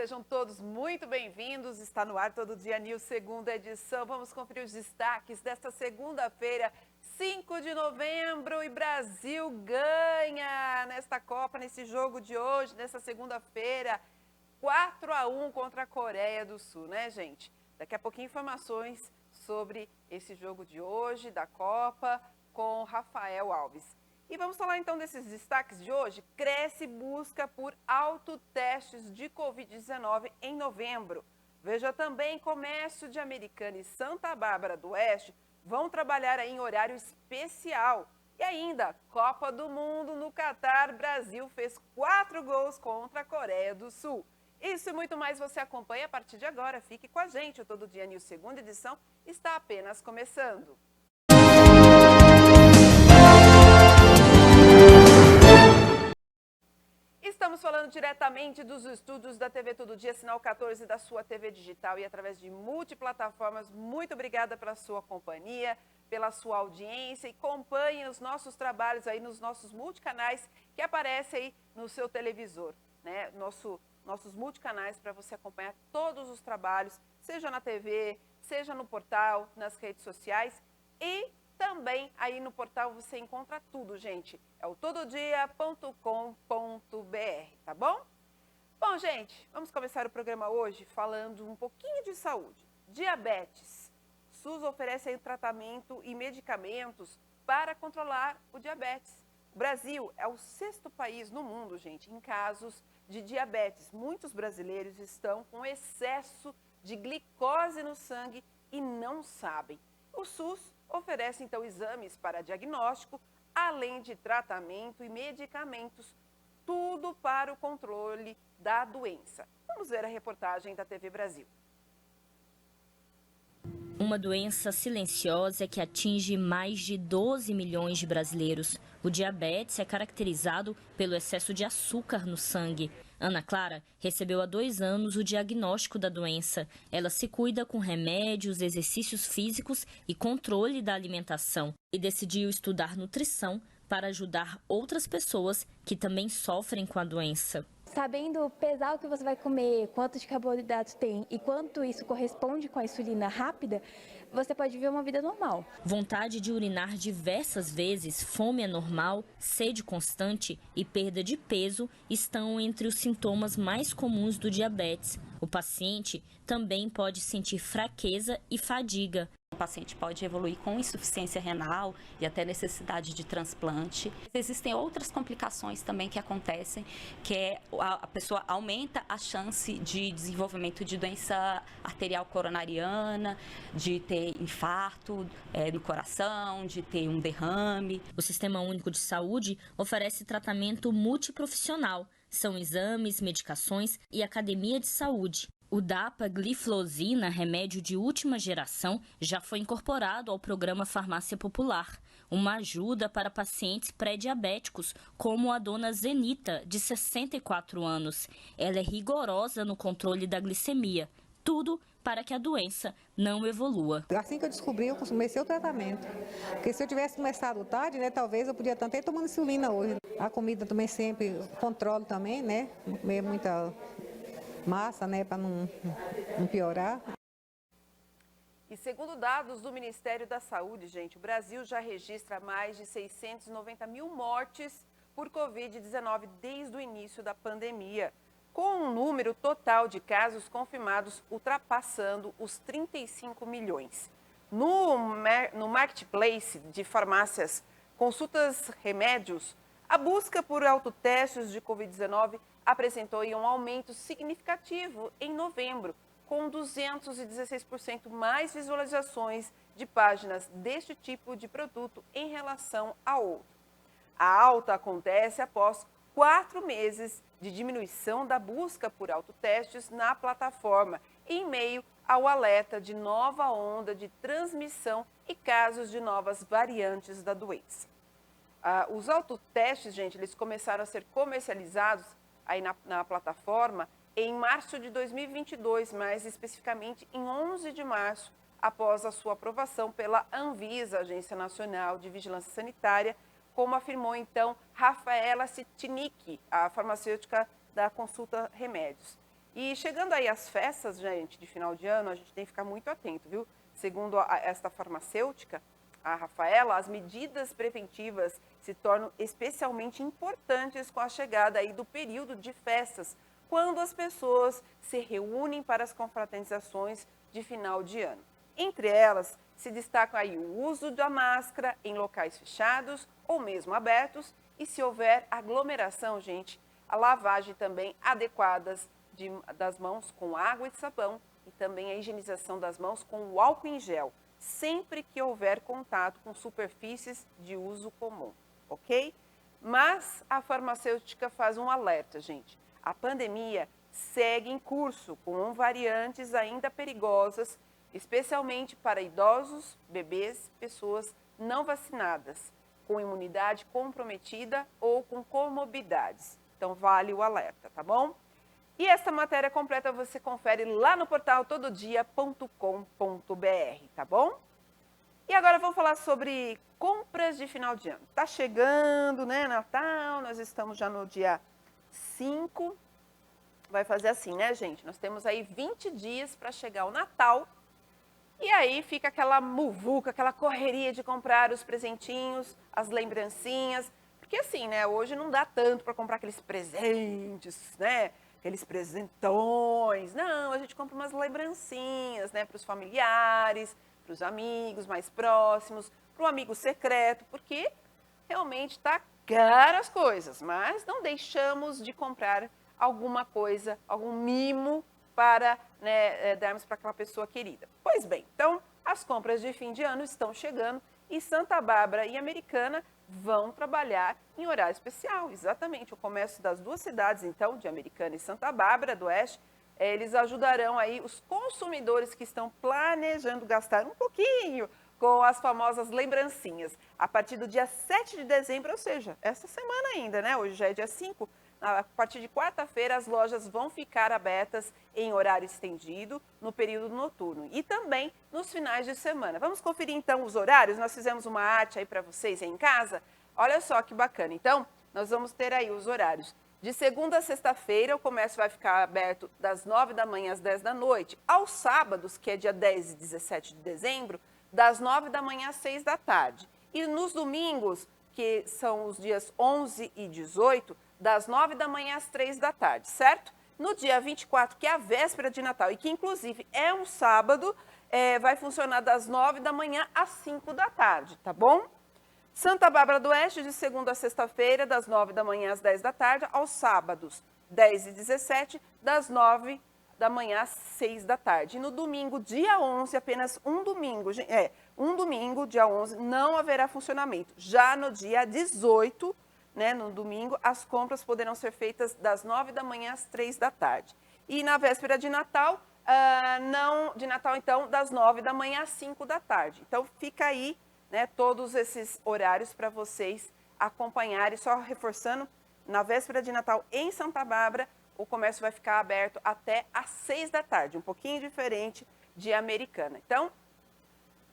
sejam todos muito bem-vindos. Está no ar Todo Dia News, segunda edição. Vamos conferir os destaques desta segunda-feira, 5 de novembro. E Brasil ganha nesta Copa, nesse jogo de hoje, nessa segunda-feira, 4-1 contra a Coreia do Sul, né, gente? Daqui a pouquinho informações sobre esse jogo de hoje, da Copa, com Rafael Alves. E vamos falar então desses destaques de hoje. Cresce busca por autotestes de Covid-19 em novembro. Veja também, comércio de Americana e Santa Bárbara do Oeste vão trabalhar aí em horário especial. E ainda, Copa do Mundo no Catar, Brasil fez 4 gols contra a Coreia do Sul. Isso e muito mais você acompanha a partir de agora. Fique com a gente, o Todo Dia News segunda edição está apenas começando. Estamos falando diretamente dos estúdios da TV Todo Dia, Sinal 14 da sua TV digital e através de multiplataformas. Muito obrigada pela sua companhia, pela sua audiência e acompanhe os nossos trabalhos aí nos nossos multicanais que aparecem aí no seu televisor, né? Nossos multicanais para você acompanhar todos os trabalhos, seja na TV, seja no portal, nas redes sociais e também aí no portal você encontra tudo, gente. É o tododia.com.br, tá bom? Bom, gente, vamos começar o programa hoje falando um pouquinho de saúde. Diabetes. SUS oferece aí tratamento e medicamentos para controlar o diabetes. O Brasil é o 6º país no mundo, gente, em casos de diabetes. Muitos brasileiros estão com excesso de glicose no sangue e não sabem. O SUS oferece, então, exames para diagnóstico, além de tratamento e medicamentos, tudo para o controle da doença. Vamos ver a reportagem da TV Brasil. Uma doença silenciosa que atinge mais de 12 milhões de brasileiros. O diabetes é caracterizado pelo excesso de açúcar no sangue. Ana Clara recebeu há 2 anos o diagnóstico da doença. Ela se cuida com remédios, exercícios físicos e controle da alimentação. E decidiu estudar nutrição para ajudar outras pessoas que também sofrem com a doença. Sabendo pesar o que você vai comer, quantos carboidratos tem e quanto isso corresponde com a insulina rápida, você pode viver uma vida normal. Vontade de urinar diversas vezes, fome anormal, sede constante e perda de peso estão entre os sintomas mais comuns do diabetes. O paciente também pode sentir fraqueza e fadiga. O paciente pode evoluir com insuficiência renal e até necessidade de transplante. Existem outras complicações também que acontecem, que é a pessoa aumenta a chance de desenvolvimento de doença arterial coronariana, de ter infarto no coração, de ter um derrame. O Sistema Único de Saúde oferece tratamento multiprofissional. São exames, medicações e academia de saúde. O dapagliflozina, remédio de última geração, já foi incorporado ao programa Farmácia Popular, uma ajuda para pacientes pré-diabéticos, como a dona Zenita, de 64 anos. Ela é rigorosa no controle da glicemia, tudo para que a doença não evolua. Assim que eu descobri, eu comecei o tratamento. Porque se eu tivesse começado tarde, né, talvez eu podia estar até tomando insulina hoje. A comida também sempre, controlo também, né, comer muita massa, né, para não piorar. E segundo dados do Ministério da Saúde, gente, o Brasil já registra mais de 690 mil mortes por Covid-19 desde o início da pandemia, com um número total de casos confirmados ultrapassando os 35 milhões. No marketplace de farmácias Consultas Remédios, a busca por autotestes de Covid-19 apresentou um aumento significativo em novembro, com 216% mais visualizações de páginas deste tipo de produto em relação a outro. A alta acontece após 4 meses de diminuição da busca por autotestes na plataforma, em meio ao alerta de nova onda de transmissão e casos de novas variantes da doença. Os autotestes, gente, eles começaram a ser comercializados aí na plataforma em março de 2022, mais especificamente em 11 de março, após a sua aprovação pela Anvisa, Agência Nacional de Vigilância Sanitária, como afirmou então Rafaela Sitnik, a farmacêutica da Consulta Remédios. E chegando aí às festas, gente, de final de ano, a gente tem que ficar muito atento, viu? Segundo esta farmacêutica, a Rafaela, as medidas preventivas se tornam especialmente importantes com a chegada aí do período de festas, quando as pessoas se reúnem para as confraternizações de final de ano. Entre elas, se destaca aí o uso da máscara em locais fechados ou mesmo abertos e, se houver aglomeração, gente, a lavagem também adequadas das mãos com água e sabão e também a higienização das mãos com o álcool em gel, sempre que houver contato com superfícies de uso comum, ok? Mas a farmacêutica faz um alerta, gente. A pandemia segue em curso com variantes ainda perigosas, especialmente para idosos, bebês, pessoas não vacinadas, com imunidade comprometida ou com comorbidades. Então, vale o alerta, tá bom? E essa matéria completa você confere lá no portal tododia.com.br, tá bom? E agora vamos falar sobre compras de final de ano. Tá chegando, né, Natal, nós estamos já no dia 5. Vai fazer assim, né, gente? Nós temos aí 20 dias para chegar o Natal. E aí fica aquela muvuca, aquela correria de comprar os presentinhos, as lembrancinhas. Porque assim, né, hoje não dá tanto para comprar aqueles presentes, né? Aqueles presentões. Não, a gente compra umas lembrancinhas, né, para os familiares, para os amigos mais próximos, para o amigo secreto, porque realmente está caro as coisas, mas não deixamos de comprar alguma coisa, algum mimo para, né, darmos para aquela pessoa querida. Pois bem, então as compras de fim de ano estão chegando e Santa Bárbara e Americana vão trabalhar em horário especial. Exatamente, o comércio das duas cidades, então, de Americana e Santa Bárbara do Oeste, eles ajudarão aí os consumidores que estão planejando gastar um pouquinho com as famosas lembrancinhas. A partir do dia 7 de dezembro, ou seja, essa semana ainda, né? Hoje já é dia 5. A partir de quarta-feira, as lojas vão ficar abertas em horário estendido no período noturno e também nos finais de semana. Vamos conferir, então, os horários? Nós fizemos uma arte aí para vocês aí em casa. Olha só que bacana. Então, nós vamos ter aí os horários. De segunda a sexta-feira, o comércio vai ficar aberto das 9 da manhã às 10 da noite. Aos sábados, que é dia 10 e 17 de dezembro, das 9 da manhã às 6 da tarde. E nos domingos, que são os dias 11 e 18, das 9 da manhã às 3 da tarde, certo? No dia 24, que é a véspera de Natal, e que inclusive é um sábado, vai funcionar das 9 da manhã às 5 da tarde, tá bom? Santa Bárbara do Oeste, de segunda a sexta-feira, das 9 da manhã às 10 da tarde, aos sábados, 10 e 17, das 9 da manhã às 6 da tarde. E no domingo, dia 11, apenas um domingo, dia 11, não haverá funcionamento. Já no dia 18, né, no domingo, as compras poderão ser feitas das 9 da manhã às 3 da tarde. E na véspera de Natal, então, das 9 da manhã às 5 da tarde. Então, fica aí, né, todos esses horários para vocês acompanharem. Só reforçando, na véspera de Natal em Santa Bárbara, o comércio vai ficar aberto até às 6 da tarde, um pouquinho diferente de Americana. Então,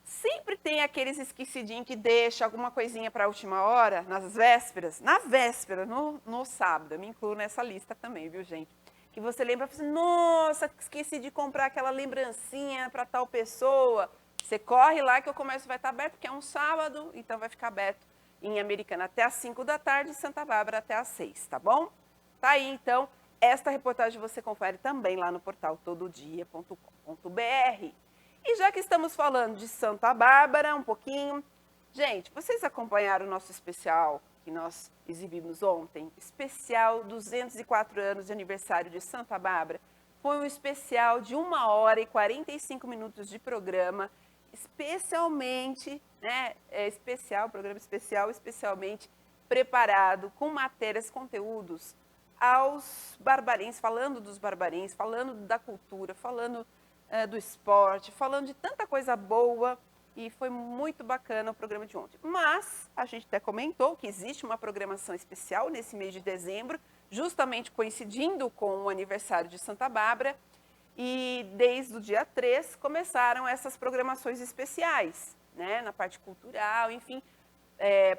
sempre tem aqueles esquecidinhos que deixa alguma coisinha para a última hora, nas vésperas, no sábado. Eu me incluo nessa lista também, viu, gente? Que você lembra, assim, nossa, esqueci de comprar aquela lembrancinha para tal pessoa. Você corre lá que o comércio vai estar aberto, porque é um sábado, então vai ficar aberto em Americana até às 5 da tarde e Santa Bárbara até às 6, tá bom? Tá aí, então, esta reportagem você confere também lá no portal tododia.com.br. E já que estamos falando de Santa Bárbara um pouquinho, gente, vocês acompanharam o nosso especial que nós exibimos ontem? Especial 204 anos de aniversário de Santa Bárbara. Foi um especial de 1 hora e 45 minutos de programa, especialmente, né, programa especial, especialmente preparado com matérias, conteúdos aos barbarenses, falando dos barbarenses, falando da cultura, falando do esporte, falando de tanta coisa boa, e foi muito bacana o programa de ontem. Mas a gente até comentou que existe uma programação especial nesse mês de dezembro, justamente coincidindo com o aniversário de Santa Bárbara, e desde o dia 3 começaram essas programações especiais, né, na parte cultural, enfim,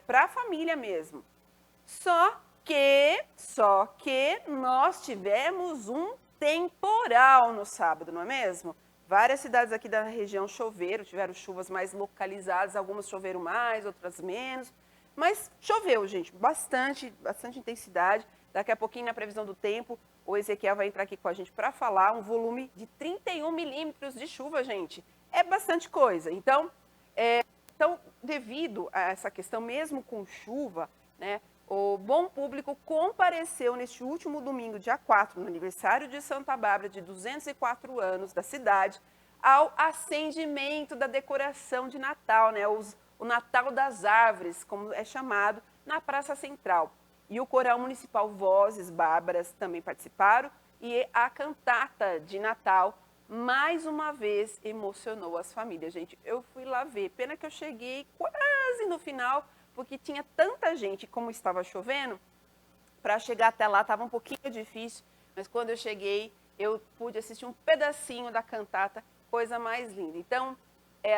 para a família mesmo. Só que nós tivemos um temporal no sábado, não é mesmo? Várias cidades aqui da região choveram, tiveram chuvas mais localizadas, algumas choveram mais, outras menos. Mas choveu, gente, bastante intensidade. Daqui a pouquinho, na previsão do tempo, o Ezequiel vai entrar aqui com a gente para falar um volume de 31 milímetros de chuva, gente. É bastante coisa. Então, devido a essa questão, mesmo com chuva, né, o Bom Público compareceu neste último domingo, dia 4, no aniversário de Santa Bárbara, de 204 anos da cidade, ao acendimento da decoração de Natal, né, o Natal das Árvores, como é chamado, na Praça Central. E o Coral Municipal Vozes Bárbaras também participaram e a cantata de Natal, mais uma vez, emocionou as famílias. Gente, eu fui lá ver, pena que eu cheguei quase no final, porque tinha tanta gente, como estava chovendo, para chegar até lá estava um pouquinho difícil, mas quando eu cheguei, eu pude assistir um pedacinho da cantata, coisa mais linda. Então,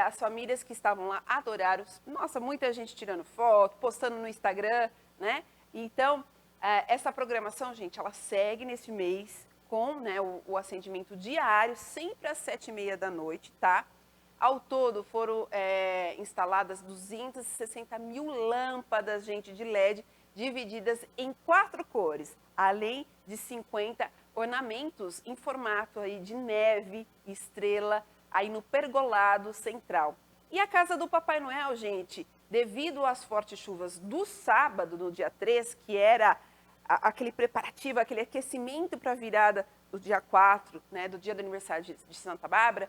as famílias que estavam lá adoraram. Nossa, muita gente tirando foto, postando no Instagram, né? Então, essa programação, gente, ela segue nesse mês com, né, o acendimento diário, sempre às 7h30 da noite, tá? Ao todo foram instaladas 260 mil lâmpadas, gente, de LED, divididas em 4 cores, além de 50 ornamentos em formato aí de neve, estrela, aí no pergolado central. E a casa do Papai Noel, gente, devido às fortes chuvas do sábado, no dia 3, que era aquele preparativo, aquele aquecimento para a virada do dia 4, né, do dia do aniversário de Santa Bárbara,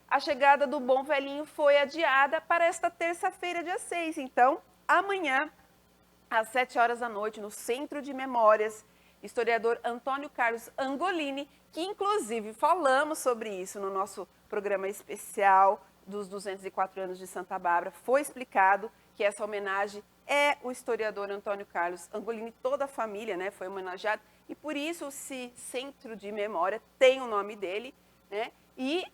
a chegada do Bom Velhinho foi adiada para esta terça-feira, dia 6. Então, amanhã, às 7h da noite, no Centro de Memórias, historiador Antônio Carlos Angolini, que inclusive falamos sobre isso no nosso programa especial dos 204 anos de Santa Bárbara, foi explicado que essa homenagem é o historiador Antônio Carlos Angolini, toda a família, né, foi homenageada, e por isso esse Centro de Memória tem o nome dele, né, e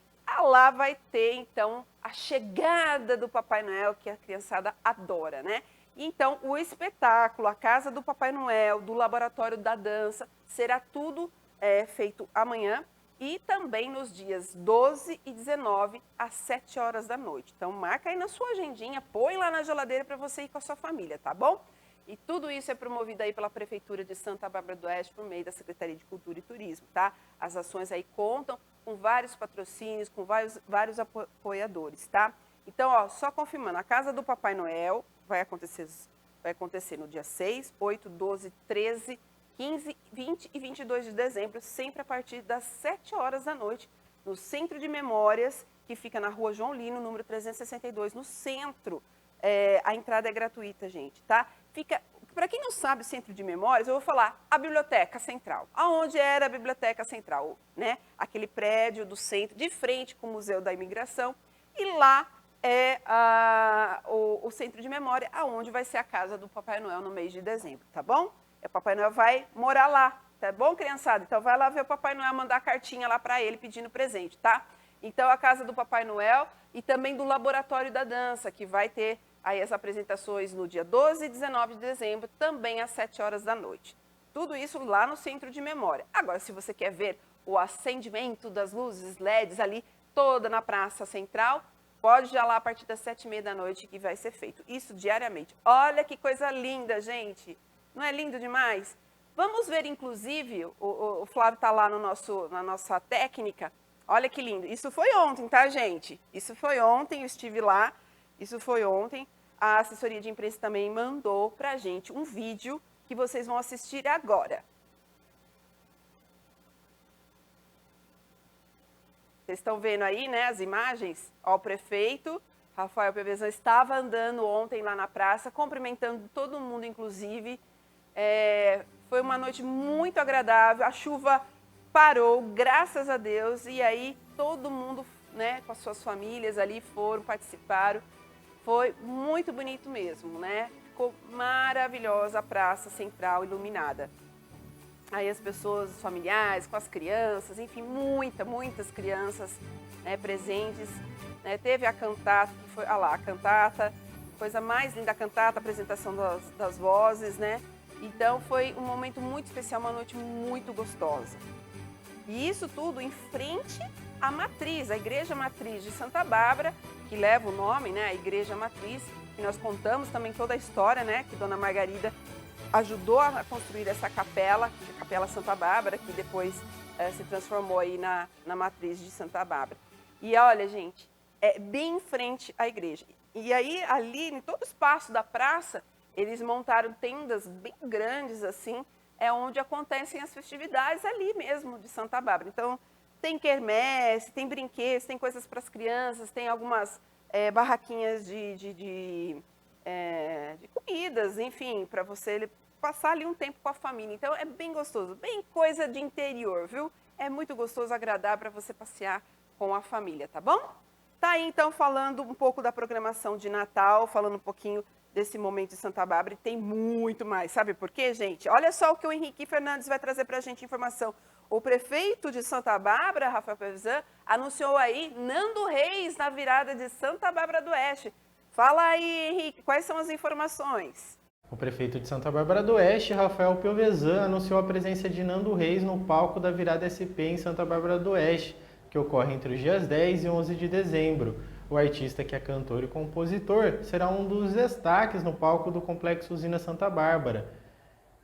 lá vai ter, então, a chegada do Papai Noel, que a criançada adora, né? Então, o espetáculo, a Casa do Papai Noel, do Laboratório da Dança, será tudo feito amanhã e também nos dias 12 e 19, às 7h da noite. Então, marca aí na sua agendinha, põe lá na geladeira para você ir com a sua família, tá bom? E tudo isso é promovido aí pela Prefeitura de Santa Bárbara do Oeste por meio da Secretaria de Cultura e Turismo, tá? As ações aí contam com vários patrocínios, com vários apoiadores, tá? Então, ó, só confirmando, a Casa do Papai Noel vai acontecer no dia 6, 8, 12, 13, 15, 20 e 22 de dezembro, sempre a partir das 7h da noite, no Centro de Memórias, que fica na Rua João Lino, número 362, no centro. A entrada é gratuita, gente, tá? Fica, para quem não sabe, o Centro de Memórias, eu vou falar a Biblioteca Central. Aonde era a Biblioteca Central, né? Aquele prédio do centro, de frente com o Museu da Imigração. E lá é o Centro de Memória, aonde vai ser a casa do Papai Noel no mês de dezembro, tá bom? O Papai Noel vai morar lá, tá bom, criançada? Então vai lá ver o Papai Noel, mandar a cartinha lá para ele pedindo presente, tá? Então a casa do Papai Noel e também do Laboratório da Dança, que vai ter aí as apresentações no dia 12 e 19 de dezembro, também às 7h da noite. Tudo isso lá no Centro de Memória. Agora, se você quer ver o acendimento das luzes LEDs ali, toda na Praça Central, pode já lá a partir das 7h30 da noite que vai ser feito. Isso diariamente. Olha que coisa linda, gente. Não é lindo demais? Vamos ver, inclusive, o Flávio está lá na nossa técnica. Olha que lindo. Isso foi ontem, tá, gente? Isso foi ontem, eu estive lá. Isso foi ontem. A assessoria de imprensa também mandou para a gente um vídeo que vocês vão assistir agora. Vocês estão vendo aí, né, as imagens? Ó, o prefeito Rafael Pevezão estava andando ontem lá na praça, cumprimentando todo mundo, inclusive. Foi uma noite muito agradável, a chuva parou, graças a Deus, e aí todo mundo, né, com as suas famílias ali participaram. Foi muito bonito mesmo, né? Ficou maravilhosa a Praça Central iluminada. Aí as pessoas, os familiares, com as crianças, enfim, muitas crianças, né, presentes. Né? Teve a cantata, que foi, a cantata, coisa mais linda, a cantata, a apresentação das vozes, né? Então foi um momento muito especial, uma noite muito gostosa. E isso tudo em frente à matriz, a Igreja Matriz de Santa Bárbara, que leva o nome, né, a Igreja Matriz, que nós contamos também toda a história, né, que Dona Margarida ajudou a construir essa capela, que é a Capela Santa Bárbara, que depois se transformou aí na Matriz de Santa Bárbara. E olha, gente, é bem em frente à igreja. E aí, ali, em todo o espaço da praça, eles montaram tendas bem grandes, assim, é onde acontecem as festividades ali mesmo de Santa Bárbara. Então, tem quermesse, tem brinquedos, tem coisas para as crianças, tem algumas barraquinhas de comidas, enfim, para você passar ali um tempo com a família. Então, é bem gostoso, bem coisa de interior, viu? É muito gostoso, agradável para você passear com a família, tá bom? Tá aí, então, falando um pouco da programação de Natal, falando um pouquinho desse momento de Santa Bárbara, e tem muito mais. Sabe por quê, gente? Olha só o que o Henrique Fernandes vai trazer para a gente informação. O prefeito de Santa Bárbara, Rafael Pevezan, anunciou aí Nando Reis na virada de Santa Bárbara do Oeste. Fala aí, Henrique, quais são as informações? O prefeito de Santa Bárbara do Oeste, Rafael Pevezan, anunciou a presença de Nando Reis no palco da virada SP em Santa Bárbara do Oeste, que ocorre entre os dias 10 e 11 de dezembro. O artista, que é cantor e compositor, será um dos destaques no palco do Complexo Usina Santa Bárbara.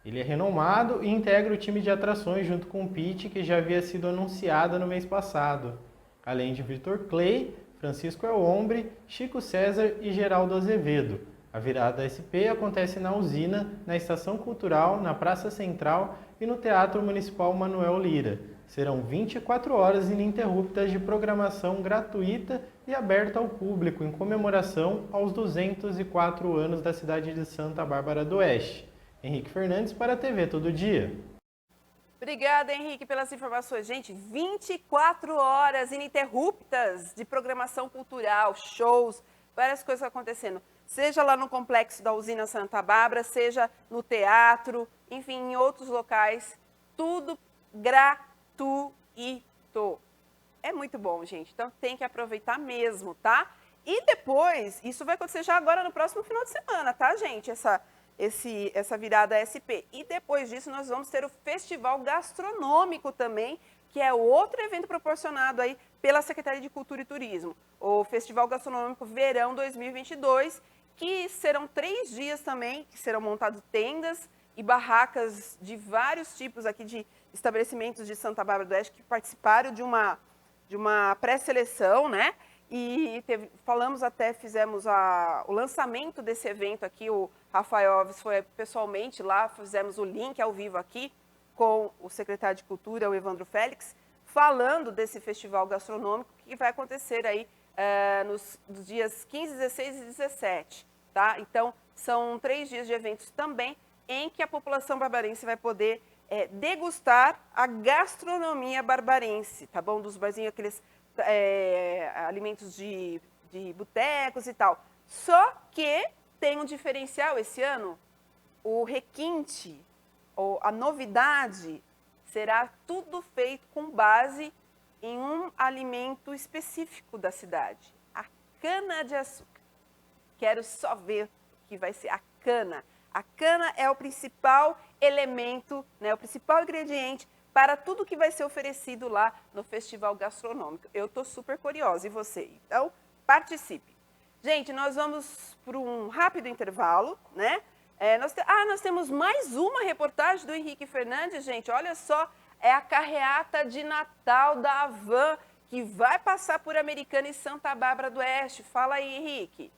Ele é renomado e integra o time de atrações junto com o Pete, que já havia sido anunciada no mês passado, além de Vitor Clay, Francisco Elombre, Chico César e Geraldo Azevedo. A virada SP acontece na Usina, na Estação Cultural, na Praça Central e no Teatro Municipal Manuel Lira. Serão 24 horas ininterruptas de programação gratuita e aberta ao público em comemoração aos 204 anos da cidade de Santa Bárbara do Oeste. Henrique Fernandes para a TV Todo Dia. Obrigada, Henrique, pelas informações. Gente, 24 horas ininterruptas de programação cultural, shows, várias coisas acontecendo. Seja lá no complexo da Usina Santa Bárbara, seja no teatro, enfim, em outros locais, tudo gratuito. É muito bom, gente. Então tem que aproveitar mesmo, tá? E depois, isso vai acontecer já agora no próximo final de semana, tá, gente? Essa virada SP. E depois disso nós vamos ter o Festival Gastronômico também, que é outro evento proporcionado aí pela Secretaria de Cultura e Turismo. O Festival Gastronômico Verão 2022, que serão 3 dias também, que serão montadas tendas e barracas de vários tipos aqui de estabelecimentos de Santa Bárbara do Oeste que participaram de uma pré-seleção, né? E fizemos o lançamento desse evento aqui, o Rafael Alves foi pessoalmente lá, fizemos o link ao vivo aqui com o secretário de Cultura, o Evandro Félix, falando desse festival gastronômico que vai acontecer aí nos dias 15, 16 e 17, tá? Então, são 3 dias de eventos também em que a população barbarense vai poder degustar a gastronomia barbarense, tá bom? Dos barzinhos, aqueles alimentos de botecos e tal. Só que tem um diferencial esse ano, o requinte, ou a novidade, será tudo feito com base em um alimento específico da cidade, a cana-de-açúcar. Quero só ver o que vai ser a cana. A cana é o principal elemento, né, o principal ingrediente para tudo que vai ser oferecido lá no Festival Gastronômico. Eu estou super curiosa, e você? Então, participe. Gente, nós vamos para um rápido intervalo, né? Nós temos mais uma reportagem do Henrique Fernandes, gente. Olha só, é a carreata de Natal da Havan, que vai passar por Americana e Santa Bárbara do Oeste. Fala aí, Henrique.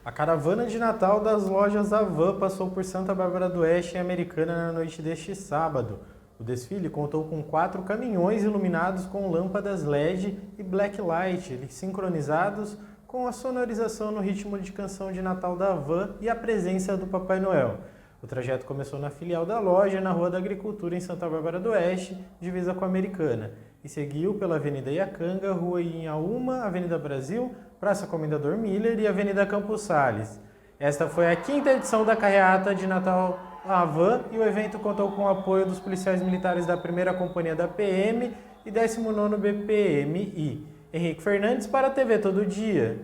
A caravana de Natal das lojas Havan passou por Santa Bárbara do Oeste e Americana na noite deste sábado. O desfile contou com 4 caminhões iluminados com lâmpadas LED e blacklight, sincronizados com a sonorização no ritmo de canção de Natal da Havan e a presença do Papai Noel. O trajeto começou na filial da loja, na Rua da Agricultura, em Santa Bárbara do Oeste, divisa com a Americana, e seguiu pela Avenida Iacanga, Rua Inhaúma, Avenida Brasil, Praça Comendador Miller e Avenida Campos Sales. Esta foi a 5ª edição da carreata de Natal Havan e o evento contou com o apoio dos policiais militares da 1ª Companhia da PM e 19º BPMI. Henrique Fernandes para a TV Todo Dia.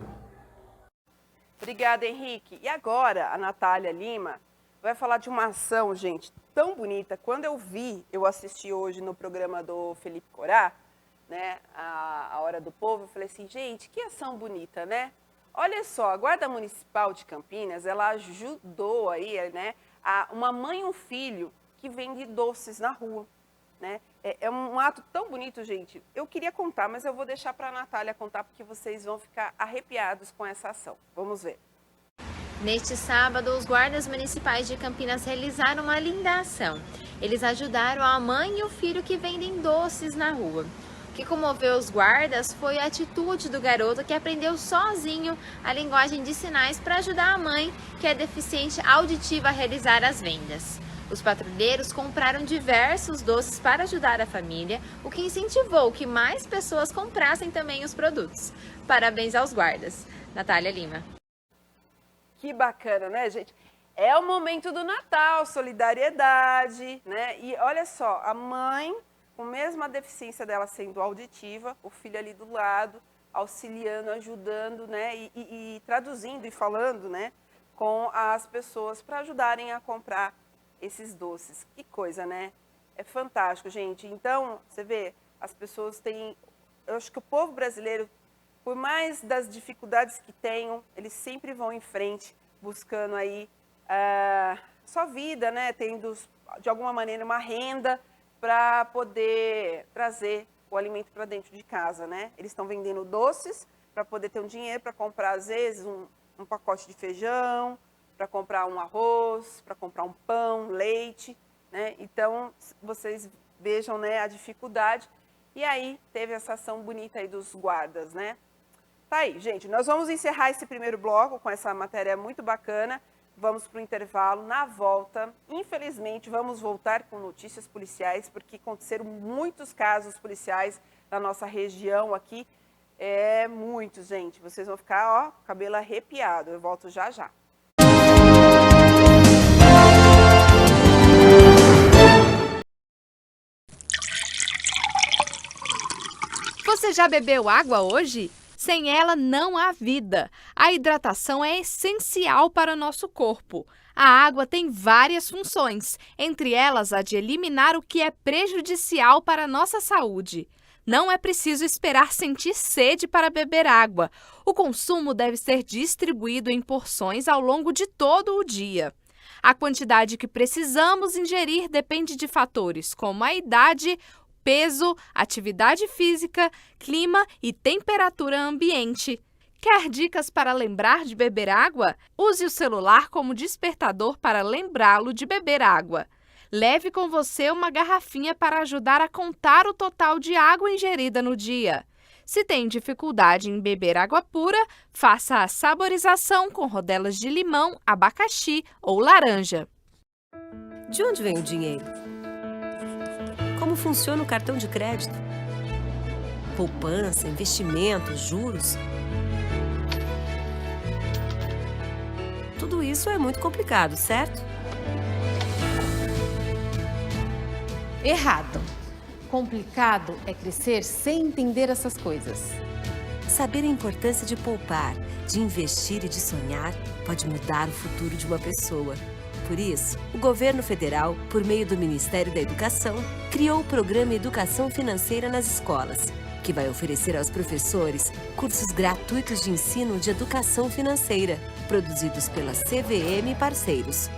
Obrigada, Henrique. E agora, a Natália Lima vai falar de uma ação, gente, tão bonita. Quando eu assisti hoje no programa do Felipe Corá, né, a Hora do Povo, eu falei assim, gente, que ação bonita, né? Olha só, a Guarda Municipal de Campinas, ela ajudou aí, né, uma mãe e um filho que vende doces na rua, né? É um ato tão bonito, gente. Eu queria contar, mas eu vou deixar para a Natália contar, porque vocês vão ficar arrepiados com essa ação. Vamos ver. Neste sábado, os guardas municipais de Campinas realizaram uma linda ação. Eles ajudaram a mãe e o filho que vendem doces na rua. O que comoveu os guardas foi a atitude do garoto que aprendeu sozinho a linguagem de sinais para ajudar a mãe, que é deficiente auditiva, a realizar as vendas. Os patrulheiros compraram diversos doces para ajudar a família, o que incentivou que mais pessoas comprassem também os produtos. Parabéns aos guardas. Natália Lima. Que bacana, né, gente? É o momento do Natal, solidariedade, né? E olha só, a mãe, com a mesma deficiência dela sendo auditiva, o filho ali do lado, auxiliando, ajudando, né? E traduzindo e falando, né? Com as pessoas para ajudarem a comprar esses doces. Que coisa, né? É fantástico, gente. Então, você vê, as pessoas têm... Eu acho que o povo brasileiro, por mais das dificuldades que tenham, eles sempre vão em frente, buscando aí sua vida, né? Tendo, de alguma maneira, uma renda para poder trazer o alimento para dentro de casa, né? Eles estão vendendo doces para poder ter um dinheiro para comprar, às vezes, um pacote de feijão, para comprar um arroz, para comprar um pão, leite, né? Então, vocês vejam, né, a dificuldade. E aí, teve essa ação bonita aí dos guardas, né? Tá aí, gente. Nós vamos encerrar esse primeiro bloco com essa matéria muito bacana. Vamos para o intervalo. Na volta, infelizmente, vamos voltar com notícias policiais, porque aconteceram muitos casos policiais na nossa região aqui. Muitos, gente. Vocês vão ficar, ó, cabelo arrepiado. Eu volto já já. Você já bebeu água hoje? Sem ela não há vida. A hidratação é essencial para nosso corpo. A água tem várias funções, entre elas a de eliminar o que é prejudicial para a nossa saúde. Não é preciso esperar sentir sede para beber água. O consumo deve ser distribuído em porções ao longo de todo o dia. A quantidade que precisamos ingerir depende de fatores como a idade, peso, atividade física, clima e temperatura ambiente. Quer dicas para lembrar de beber água? Use o celular como despertador para lembrá-lo de beber água. Leve com você uma garrafinha para ajudar a contar o total de água ingerida no dia. Se tem dificuldade em beber água pura, faça a saborização com rodelas de limão, abacaxi ou laranja. De onde vem o dinheiro? Como funciona o cartão de crédito? Poupança, investimentos, juros? Tudo isso é muito complicado, certo? Errado. Complicado é crescer sem entender essas coisas. Saber a importância de poupar, de investir e de sonhar pode mudar o futuro de uma pessoa. Por isso, o governo federal, por meio do Ministério da Educação, criou o programa Educação Financeira nas Escolas, que vai oferecer aos professores cursos gratuitos de ensino de educação financeira, produzidos pela CVM e parceiros.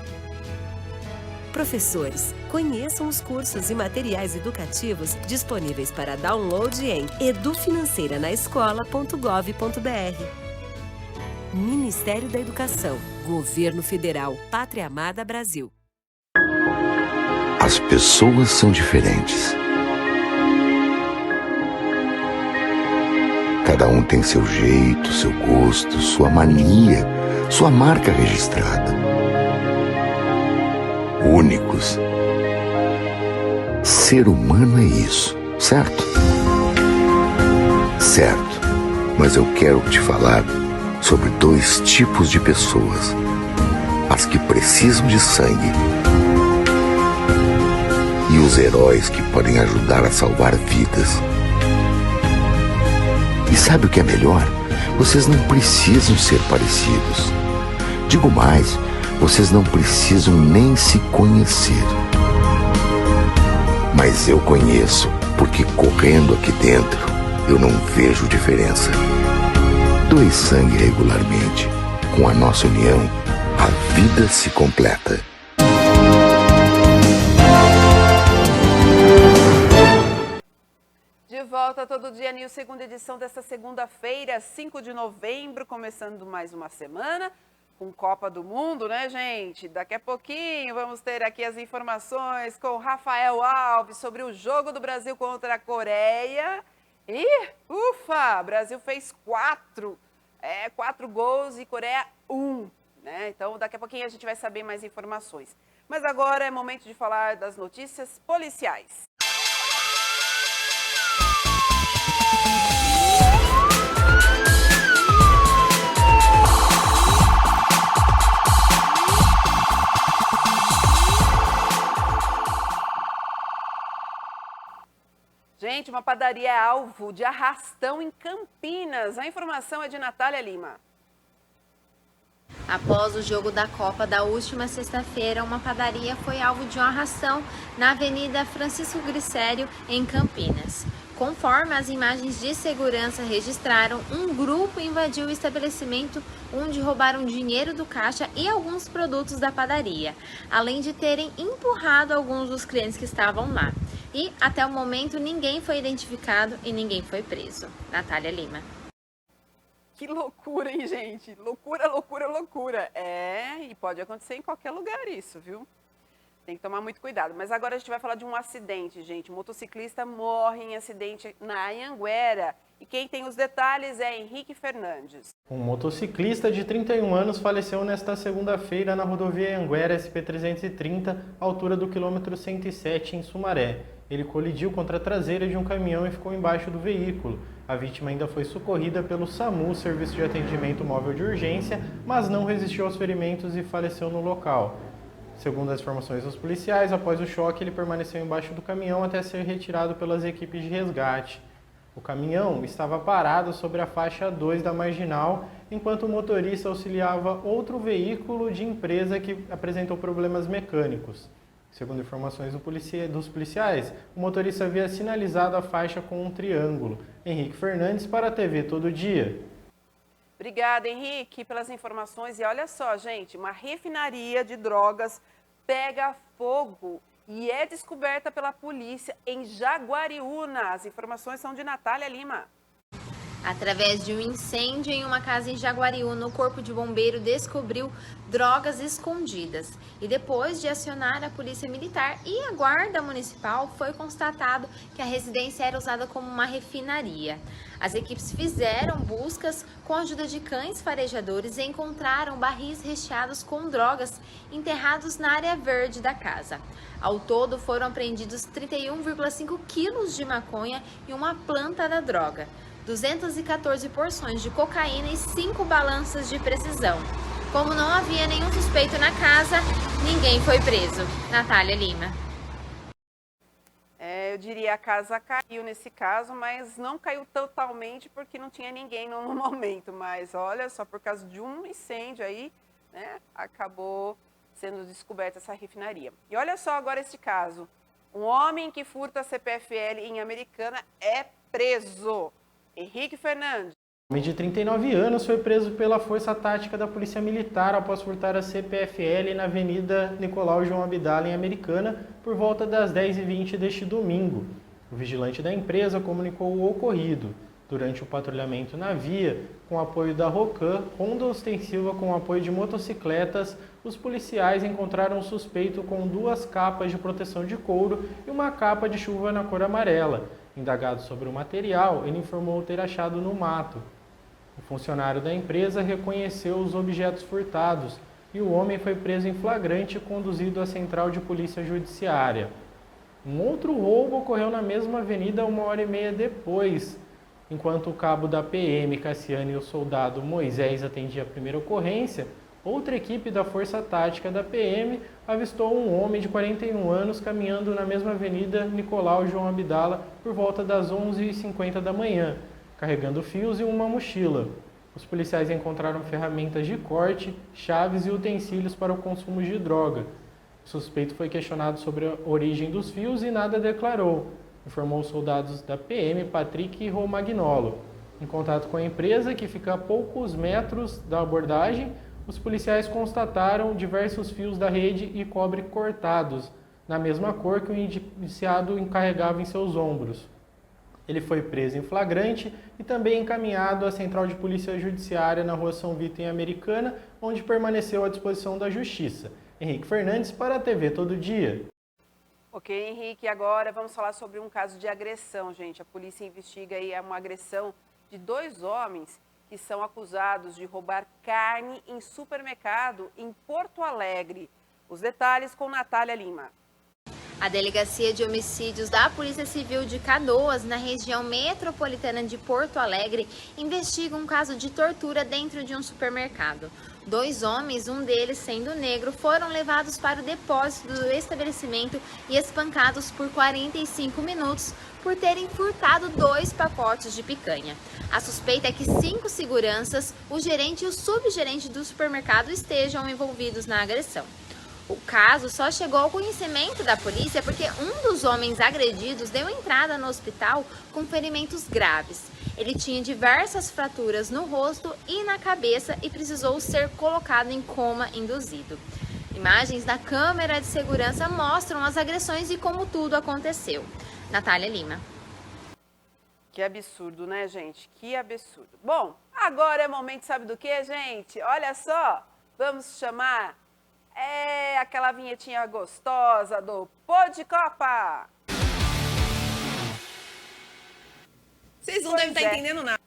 Professores, conheçam os cursos e materiais educativos disponíveis para download em edufinanceiranaescola.gov.br. Ministério da Educação, Governo Federal, Pátria Amada Brasil. As pessoas são diferentes. Cada um tem seu jeito, seu gosto, sua mania, sua marca registrada. Únicos. Ser humano é isso, certo? Certo. Mas eu quero te falar sobre dois tipos de pessoas: as que precisam de sangue e os heróis que podem ajudar a salvar vidas. E sabe o que é melhor? Vocês não precisam ser parecidos. Digo mais, Vocês não precisam nem se conhecer. Mas eu conheço, porque correndo aqui dentro, eu não vejo diferença. Doe sangue regularmente. Com a nossa união, a vida se completa. De volta todo dia, News, segunda edição desta segunda-feira, 5 de novembro, começando mais uma semana com Copa do Mundo, né, gente? Daqui a pouquinho vamos ter aqui as informações com Rafael Alves sobre o jogo do Brasil contra a Coreia. E, ufa, Brasil fez 4 gols e Coreia 1, né? Então, daqui a pouquinho a gente vai saber mais informações. Mas agora é momento de falar das notícias policiais. Gente, uma padaria é alvo de arrastão em Campinas. A informação é de Natália Lima. Após o jogo da Copa da última sexta-feira, uma padaria foi alvo de um arrastão na Avenida Francisco Glicério, em Campinas. Conforme as imagens de segurança registraram, um grupo invadiu o estabelecimento, onde roubaram dinheiro do caixa e alguns produtos da padaria, além de terem empurrado alguns dos clientes que estavam lá. E, até o momento, ninguém foi identificado e ninguém foi preso. Natália Lima. Que loucura, hein, gente? Loucura, loucura, loucura. E pode acontecer em qualquer lugar isso, viu? Tem que tomar muito cuidado. Mas agora a gente vai falar de um acidente, gente. Um motociclista morre em acidente na Anhanguera. E quem tem os detalhes é Henrique Fernandes. Um motociclista de 31 anos faleceu nesta segunda-feira na rodovia Anhanguera SP-330, altura do quilômetro 107, em Sumaré. Ele colidiu contra a traseira de um caminhão e ficou embaixo do veículo. A vítima ainda foi socorrida pelo SAMU, Serviço de Atendimento Móvel de Urgência, mas não resistiu aos ferimentos e faleceu no local. Segundo as informações dos policiais, após o choque, ele permaneceu embaixo do caminhão até ser retirado pelas equipes de resgate. O caminhão estava parado sobre a faixa 2 da marginal, enquanto o motorista auxiliava outro veículo de empresa que apresentou problemas mecânicos. Segundo informações dos policiais, o motorista havia sinalizado a faixa com um triângulo. Henrique Fernandes para a TV Todo Dia. Obrigada, Henrique, pelas informações. E olha só, gente, uma refinaria de drogas pega fogo e é descoberta pela polícia em Jaguariúna. As informações são de Natália Lima. Através de um incêndio em uma casa em Jaguariúna, o Corpo de Bombeiro descobriu drogas escondidas. E depois de acionar a Polícia Militar e a Guarda Municipal, foi constatado que a residência era usada como uma refinaria. As equipes fizeram buscas com a ajuda de cães farejadores e encontraram barris recheados com drogas enterrados na área verde da casa. Ao todo, foram apreendidos 31,5 quilos de maconha e uma planta da droga, 214 porções de cocaína e 5 balanças de precisão. Como não havia nenhum suspeito na casa, ninguém foi preso. Natália Lima. Eu diria a casa caiu nesse caso, mas não caiu totalmente porque não tinha ninguém no momento. Mas olha, só por causa de um incêndio aí, né, acabou sendo descoberta essa refinaria. E olha só agora esse caso. Um homem que furta CPFL em Americana é preso. Henrique Fernandes. Um homem de 39 anos foi preso pela Força Tática da Polícia Militar após furtar a CPFL na Avenida Nicolau João Abdala, em Americana, por volta das 10h20 deste domingo. O vigilante da empresa comunicou o ocorrido. Durante o patrulhamento na via, com apoio da Rocan, Ronda Ostensiva com apoio de motocicletas, os policiais encontraram um suspeito com 2 capas de proteção de couro e uma capa de chuva na cor amarela. Indagado sobre o material, ele informou ter achado no mato. O funcionário da empresa reconheceu os objetos furtados e o homem foi preso em flagrante e conduzido à Central de Polícia Judiciária. Um outro roubo ocorreu na mesma avenida 1h30 depois. Enquanto o cabo da PM, Cassiane, e o soldado Moisés atendiam a primeira ocorrência, outra equipe da Força Tática da PM avistou um homem de 41 anos caminhando na mesma avenida Nicolau João Abdala por volta das 11h50 da manhã, carregando fios e uma mochila. Os policiais encontraram ferramentas de corte, chaves e utensílios para o consumo de droga. O suspeito foi questionado sobre a origem dos fios e nada declarou, informou os soldados da PM Patrick e Romagnolo. Em contato com a empresa, que fica a poucos metros da abordagem, os policiais constataram diversos fios da rede e cobre cortados, na mesma cor que o indiciado encarregava em seus ombros. Ele foi preso em flagrante e também encaminhado à Central de Polícia Judiciária na Rua São Vito, em Americana, onde permaneceu à disposição da Justiça. Henrique Fernandes para a TV Todo Dia. Ok, Henrique, agora vamos falar sobre um caso de agressão, gente. A polícia investiga aí uma agressão de 2 homens que são acusados de roubar carne em supermercado em Porto Alegre. Os detalhes com Natália Lima. A Delegacia de Homicídios da Polícia Civil de Canoas, na região metropolitana de Porto Alegre, investiga um caso de tortura dentro de um supermercado. 2 homens, um deles sendo negro, foram levados para o depósito do estabelecimento e espancados por 45 minutos por terem furtado 2 pacotes de picanha. A suspeita é que 5 seguranças, o gerente e o subgerente do supermercado estejam envolvidos na agressão. O caso só chegou ao conhecimento da polícia porque um dos homens agredidos deu entrada no hospital com ferimentos graves. Ele tinha diversas fraturas no rosto e na cabeça e precisou ser colocado em coma induzido. Imagens da câmera de segurança mostram as agressões e como tudo aconteceu. Natália Lima. Que absurdo, né, gente? Que absurdo. Bom, agora é momento, sabe do que, gente? Olha só, vamos chamar aquela vinhetinha gostosa do Pô de Copa. Vocês não devem estar entendendo nada.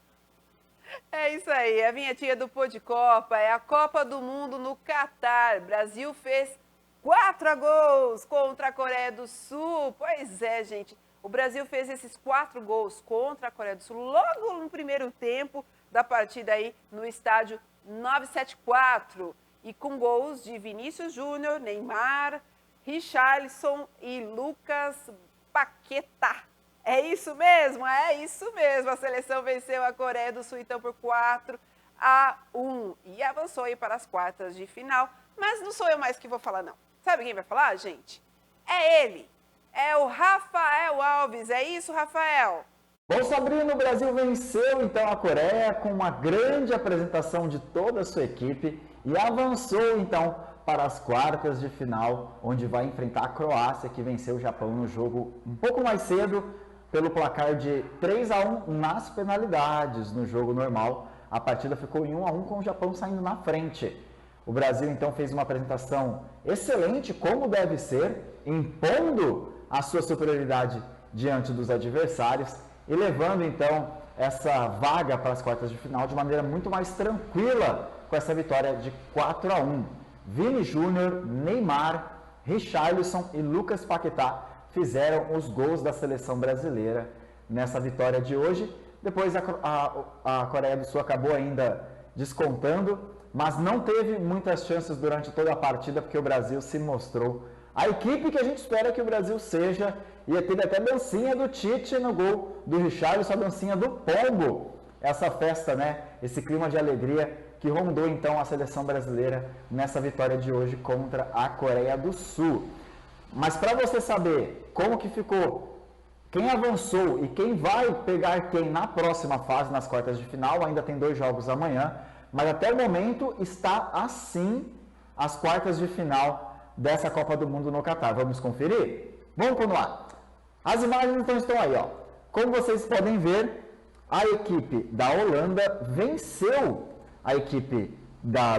É isso aí, a vinhetinha do Pô de Copa é a Copa do Mundo no Catar. Brasil fez 4 gols contra a Coreia do Sul. Pois é, gente, o Brasil fez esses 4 gols contra a Coreia do Sul logo no primeiro tempo da partida aí no estádio 974. E com gols de Vinícius Júnior, Neymar, Richarlison e Lucas Paquetá. É isso mesmo, A seleção venceu a Coreia do Sul então por 4-1 e avançou aí para as quartas de final. Mas não sou eu mais que vou falar, não. Sabe quem vai falar, gente? É ele, é o Rafael Alves. É isso, Rafael? Bom, Sabrina, o Brasil venceu então a Coreia com uma grande apresentação de toda a sua equipe e avançou então para as quartas de final, onde vai enfrentar a Croácia, que venceu o Japão no jogo um pouco mais cedo, pelo placar de 3-1 nas penalidades. No jogo normal, a partida ficou em 1-1 com o Japão saindo na frente. O Brasil então fez uma apresentação excelente, como deve ser, impondo a sua superioridade diante dos adversários e levando então essa vaga para as quartas de final de maneira muito mais tranquila, com essa vitória de 4-1. Vini Júnior, Neymar, Richarlison e Lucas Paquetá fizeram os gols da seleção brasileira nessa vitória de hoje. Depois a Coreia do Sul acabou ainda descontando, mas não teve muitas chances durante toda a partida, porque o Brasil se mostrou a equipe que a gente espera que o Brasil seja. E teve até dancinha do Tite no gol do Richarlison, a dancinha do Pombo. Essa festa, né? Esse clima de alegria que rondou então a seleção brasileira nessa vitória de hoje contra a Coreia do Sul. Mas para você saber como que ficou, quem avançou e quem vai pegar quem na próxima fase, nas quartas de final, ainda tem 2 jogos amanhã, mas até o momento está assim as quartas de final dessa Copa do Mundo no Catar. Vamos conferir? Vamos continuar. As imagens então estão aí, ó. Como vocês podem ver, a equipe da Holanda venceu a equipe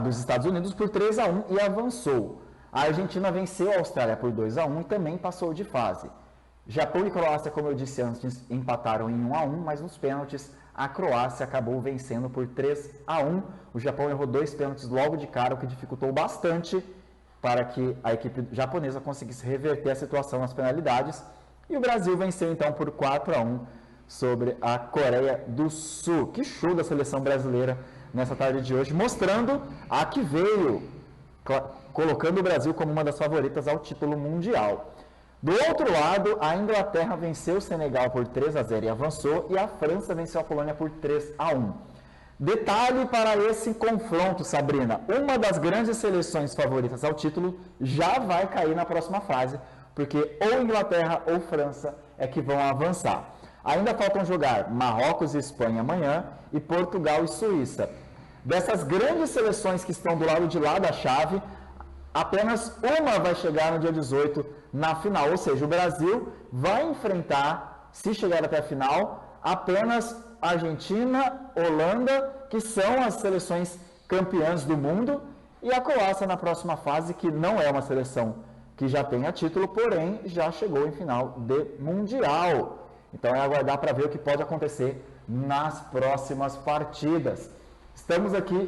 dos Estados Unidos por 3-1 e avançou. A Argentina venceu a Austrália por 2-1 e também passou de fase. Japão e Croácia, como eu disse antes, empataram em 1-1, mas nos pênaltis a Croácia acabou vencendo por 3-1. O Japão errou 2 pênaltis logo de cara, o que dificultou bastante para que a equipe japonesa conseguisse reverter a situação nas penalidades. E o Brasil venceu então por 4-1 sobre a Coreia do Sul. Que show da seleção brasileira nessa tarde de hoje, mostrando a que veio, colocando o Brasil como uma das favoritas ao título mundial. Do outro lado, a Inglaterra venceu o Senegal por 3-0 e avançou, e a França venceu a Polônia por 3-1. Detalhe para esse confronto, Sabrina. Uma das grandes seleções favoritas ao título já vai cair na próxima fase, porque ou Inglaterra ou França é que vão avançar. Ainda faltam jogar Marrocos e Espanha amanhã e Portugal e Suíça. Dessas grandes seleções que estão do lado de lá da chave, apenas uma vai chegar no dia 18 na final, ou seja, o Brasil vai enfrentar, se chegar até a final, apenas Argentina, Holanda, que são as seleções campeãs do mundo, e a Croácia na próxima fase, que não é uma seleção que já tenha título, porém já chegou em final de Mundial. Então é aguardar para ver o que pode acontecer nas próximas partidas. Estamos aqui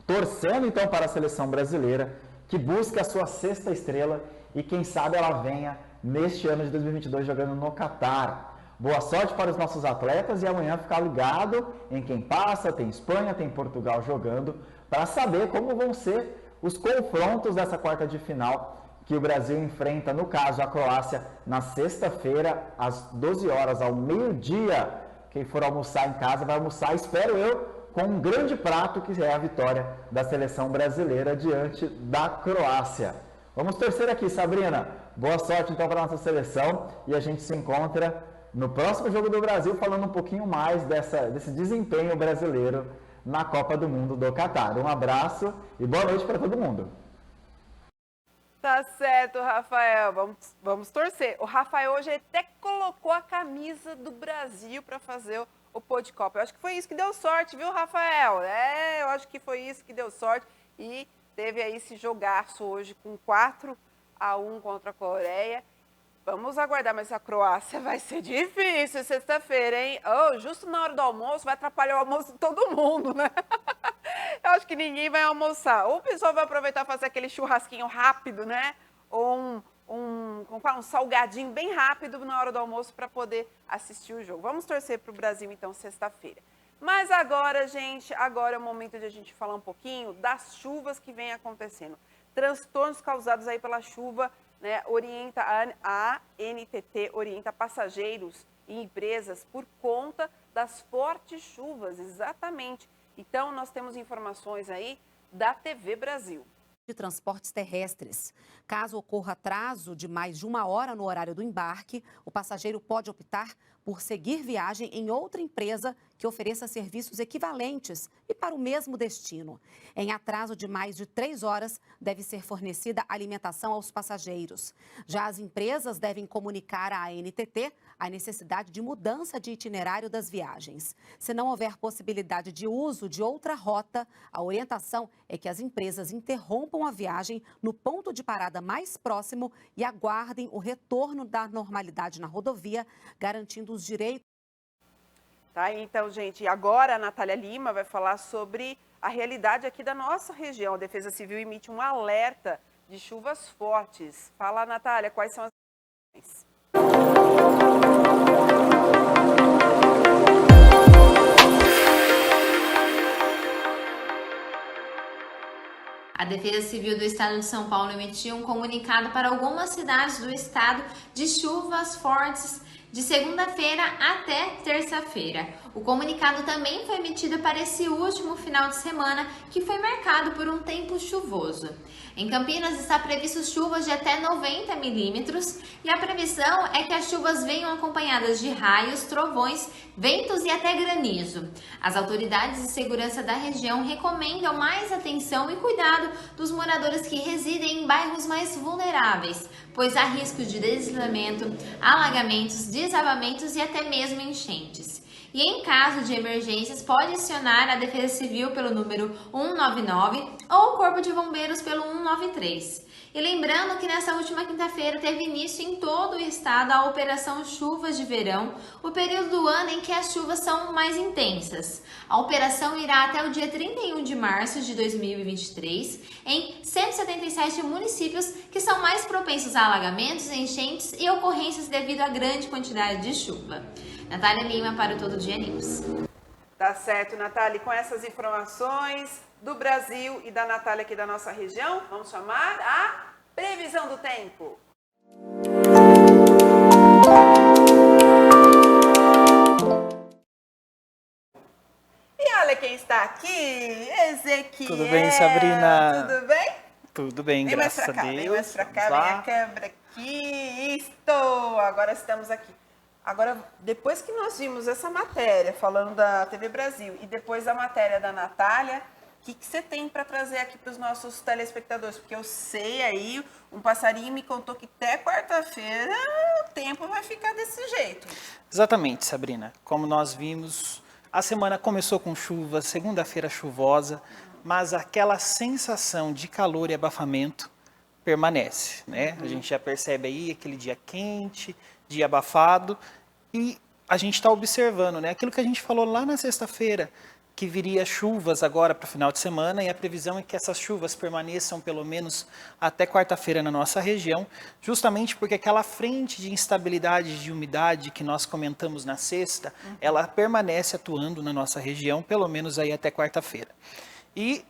torcendo então para a seleção brasileira, que busque a sua sexta estrela e quem sabe ela venha neste ano de 2022 jogando no Catar. Boa sorte para os nossos atletas e amanhã ficar ligado em quem passa, tem Espanha, tem Portugal jogando, para saber como vão ser os confrontos dessa quarta de final que o Brasil enfrenta, no caso, a Croácia, na sexta-feira, às 12 horas, ao meio-dia. Quem for almoçar em casa vai almoçar, espero eu, com um grande prato, que é a vitória da seleção brasileira diante da Croácia. Vamos torcer aqui, Sabrina. Boa sorte, então, para a nossa seleção e a gente se encontra no próximo Jogo do Brasil, falando um pouquinho mais desse desempenho brasileiro na Copa do Mundo do Catar. Um abraço e boa noite para todo mundo. Tá certo, Rafael. Vamos torcer. O Rafael hoje até colocou a camisa do Brasil para fazer o pô de Copa. Eu acho que foi isso que deu sorte, viu, Rafael? Eu acho que foi isso que deu sorte. E teve aí esse jogaço hoje com 4-1 contra a Coreia. Vamos aguardar, mas a Croácia vai ser difícil sexta-feira, hein? Justo na hora do almoço, vai atrapalhar o almoço de todo mundo, né? Eu acho que ninguém vai almoçar. Ou o pessoal vai aproveitar e fazer aquele churrasquinho rápido, né? Ou um salgadinho bem rápido na hora do almoço para poder assistir o jogo. Vamos torcer para o Brasil, então, sexta-feira. Mas agora, gente, agora é o momento de a gente falar um pouquinho das chuvas que vem acontecendo. Transtornos causados aí pela chuva, né? A ANTT orienta passageiros e empresas por conta das fortes chuvas, exatamente. Então, nós temos informações aí da TV Brasil. De transportes terrestres. Caso ocorra atraso de mais de 1 hora no horário do embarque, o passageiro pode optar por seguir viagem em outra empresa que ofereça serviços equivalentes e para o mesmo destino. Em atraso de mais de 3 horas, deve ser fornecida alimentação aos passageiros. Já as empresas devem comunicar à ANTT a necessidade de mudança de itinerário das viagens. Se não houver possibilidade de uso de outra rota, a orientação é que as empresas interrompam a viagem no ponto de parada mais próximo e aguardem o retorno da normalidade na rodovia, garantindo os direitos. Tá, então, gente, agora a Natália Lima vai falar sobre a realidade aqui da nossa região. A Defesa Civil emite um alerta de chuvas fortes. Fala, Natália, quais são as informações? A Defesa Civil do Estado de São Paulo emitiu um comunicado para algumas cidades do estado de chuvas fortes de segunda-feira até terça-feira. O comunicado também foi emitido para esse último final de semana, que foi marcado por um tempo chuvoso. Em Campinas está previsto chuvas de até 90 milímetros e a previsão é que as chuvas venham acompanhadas de raios, trovões, ventos e até granizo. As autoridades de segurança da região recomendam mais atenção e cuidado dos moradores que residem em bairros mais vulneráveis, pois há risco de deslizamento, alagamentos, desabamentos e até mesmo enchentes. E em caso de emergências, pode acionar a Defesa Civil pelo número 199 ou o Corpo de Bombeiros pelo 193. E lembrando que nessa última quinta-feira teve início em todo o estado a Operação Chuvas de Verão, o período do ano em que as chuvas são mais intensas. A operação irá até o dia 31 de março de 2023 em 177 municípios que são mais propensos a alagamentos, enchentes e ocorrências devido à grande quantidade de chuva. Natália Lima para o Todo Dia News. Tá certo, Natália. Com essas informações do Brasil e da Natália aqui da nossa região, vamos chamar a previsão do tempo. E olha quem está Tudo bem, Sabrina? Tudo bem? Tudo bem, Vem mais graças pra cá, a Deus. vem mais pra cá, vem a câmera aqui. Isto! Agora estamos aqui. Agora, depois que nós vimos essa matéria falando da TV Brasil e depois a matéria da Natália, o que você tem para trazer aqui para os nossos telespectadores? Porque eu sei aí, um passarinho me contou que até quarta-feira o tempo vai ficar desse jeito. Exatamente, Sabrina. Como nós vimos, a semana começou com chuva, segunda-feira chuvosa, mas aquela sensação de calor e abafamento permanece, né? A gente já percebe aí aquele dia quente, dia abafado, e a gente está observando, né? Aquilo que a gente falou lá na sexta-feira, que viria chuvas agora para o final de semana, e a previsão é que essas chuvas permaneçam pelo menos até quarta-feira na nossa região, justamente porque aquela frente de instabilidade de umidade que nós comentamos na sexta, ela permanece atuando na nossa região, pelo menos aí até quarta-feira. E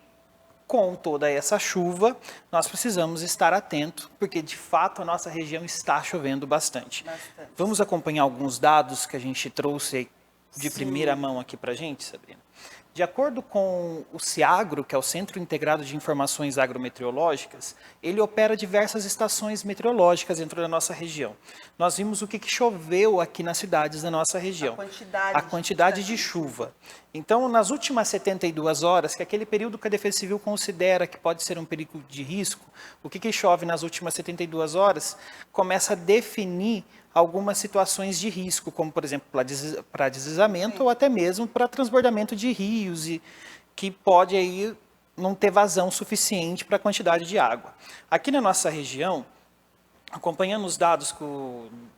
com toda essa chuva, nós precisamos estar atentos, porque de fato a nossa região está chovendo bastante. Vamos acompanhar alguns dados que a gente trouxe de primeira mão aqui para a gente, Sabrina? De acordo com o CIAGRO, que é o Centro Integrado de Informações Agrometeorológicas, ele opera diversas estações meteorológicas dentro da nossa região. Nós vimos o que choveu aqui nas cidades da nossa região. A quantidade de chuva. Então, nas últimas 72 horas, que é aquele período que a Defesa Civil considera que pode ser um período de risco, o que chove nas últimas 72 horas começa a definir algumas situações de risco, como, por exemplo, para deslizamento ou até mesmo para transbordamento de rios, e que pode aí não ter vazão suficiente para a quantidade de água. Aqui na nossa região, acompanhando os dados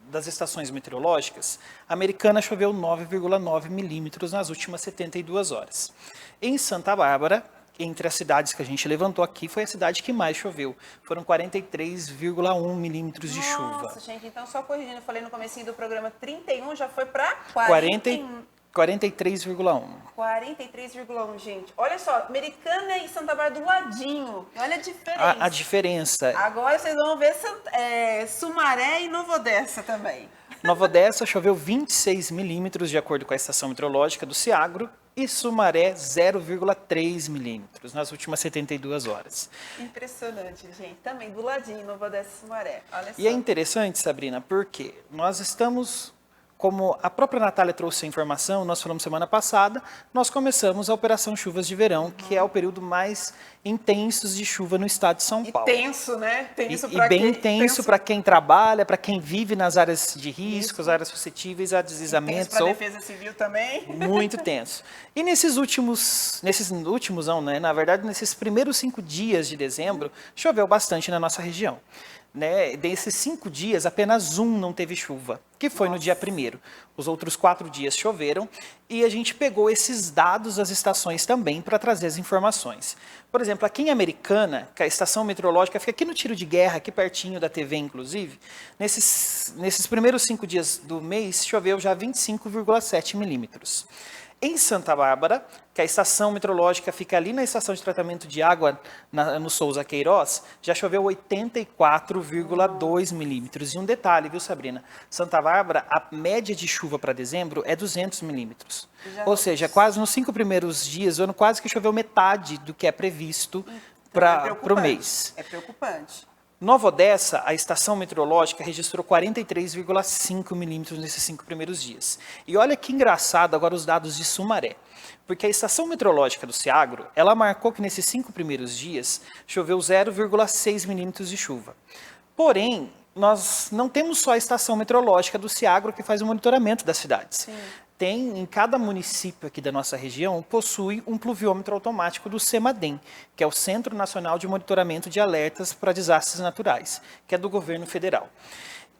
das estações meteorológicas, a Americana choveu 9,9 milímetros nas últimas 72 horas. Em Santa Bárbara, entre as cidades que a gente levantou aqui, foi a cidade que mais choveu. Foram 43,1 milímetros de chuva. Nossa, gente, então só corrigindo, eu falei no comecinho do programa 31, já foi para 43,1. 43,1, gente. Olha só, Americana e Santa Bárbara do ladinho. Olha a diferença. A diferença. Agora vocês vão ver Sumaré e Nova Odessa também. Nova Odessa choveu 26 milímetros, de acordo com a estação meteorológica do CIAGRO, e Sumaré 0,3 milímetros nas últimas 72 horas. Impressionante, gente. Também do ladinho, Nova Odessa e Sumaré. Olha só. E é interessante, Sabrina, porque nós estamos, como a própria Natália trouxe a informação, nós falamos semana passada, nós começamos a Operação Chuvas de Verão, que é o período mais intenso de chuva no estado de São Paulo. Tenso, né? Tenso e bem intenso para quem trabalha, para quem vive nas áreas de risco, as áreas suscetíveis a deslizamentos. Para a Defesa Civil também. Muito tenso. E nesses últimos não, né? Na verdade, nesses primeiros 5 dias de dezembro, choveu bastante na nossa região. Né? Desses 5 dias, apenas um não teve chuva, que foi no dia 1º. Os outros 4 dias choveram, e a gente pegou esses dados das estações também para trazer as informações. Por exemplo, aqui em Americana, que a estação meteorológica fica aqui no Tiro de Guerra, aqui pertinho da TV, inclusive, nesses primeiros 5 dias do mês, choveu já 25,7 milímetros. Em Santa Bárbara, que a estação meteorológica fica ali na estação de tratamento de água, no Souza Queiroz, já choveu 84,2 milímetros. E um detalhe, viu, Sabrina? Santa Bárbara, a média de chuva para dezembro é 200 milímetros. Ou seja, quase nos 5 primeiros dias, o ano quase que choveu metade do que é previsto para o mês. É preocupante. Nova Odessa, a estação meteorológica registrou 43,5 milímetros nesses 5 primeiros dias. E olha que engraçado agora os dados de Sumaré. Porque a estação meteorológica do CIAGRO, ela marcou que nesses 5 primeiros dias choveu 0,6 milímetros de chuva. Porém, nós não temos só a estação meteorológica do CIAGRO que faz o monitoramento das cidades. Sim. Tem, em cada município aqui da nossa região, possui um pluviômetro automático do CEMADEM, que é o Centro Nacional de Monitoramento de Alertas para Desastres Naturais, que é do governo federal.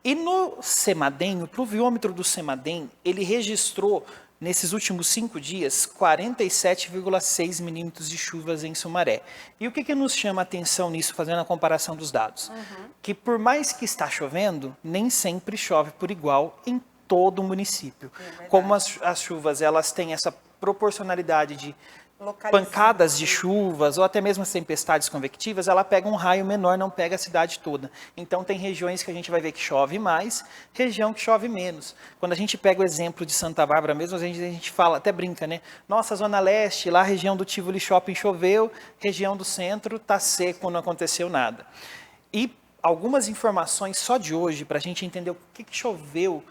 E no CEMADEM, o pluviômetro do CEMADEM, ele registrou, nesses últimos 5 dias, 47,6 milímetros de chuvas em Sumaré. E o que nos chama a atenção nisso, fazendo a comparação dos dados? Que por mais que está chovendo, nem sempre chove por igual em todo o município. Como as chuvas elas têm essa proporcionalidade de pancadas de chuvas ou até mesmo as tempestades convectivas, ela pega um raio menor, não pega a cidade toda. Então tem regiões que a gente vai ver que chove mais, região que chove menos. Quando a gente pega o exemplo de Santa Bárbara mesmo, a gente fala, até brinca, né? Nossa, Zona Leste, lá a região do Tivoli Shopping choveu, região do centro está seco, não aconteceu nada. E algumas informações só de hoje, para a gente entender o que choveu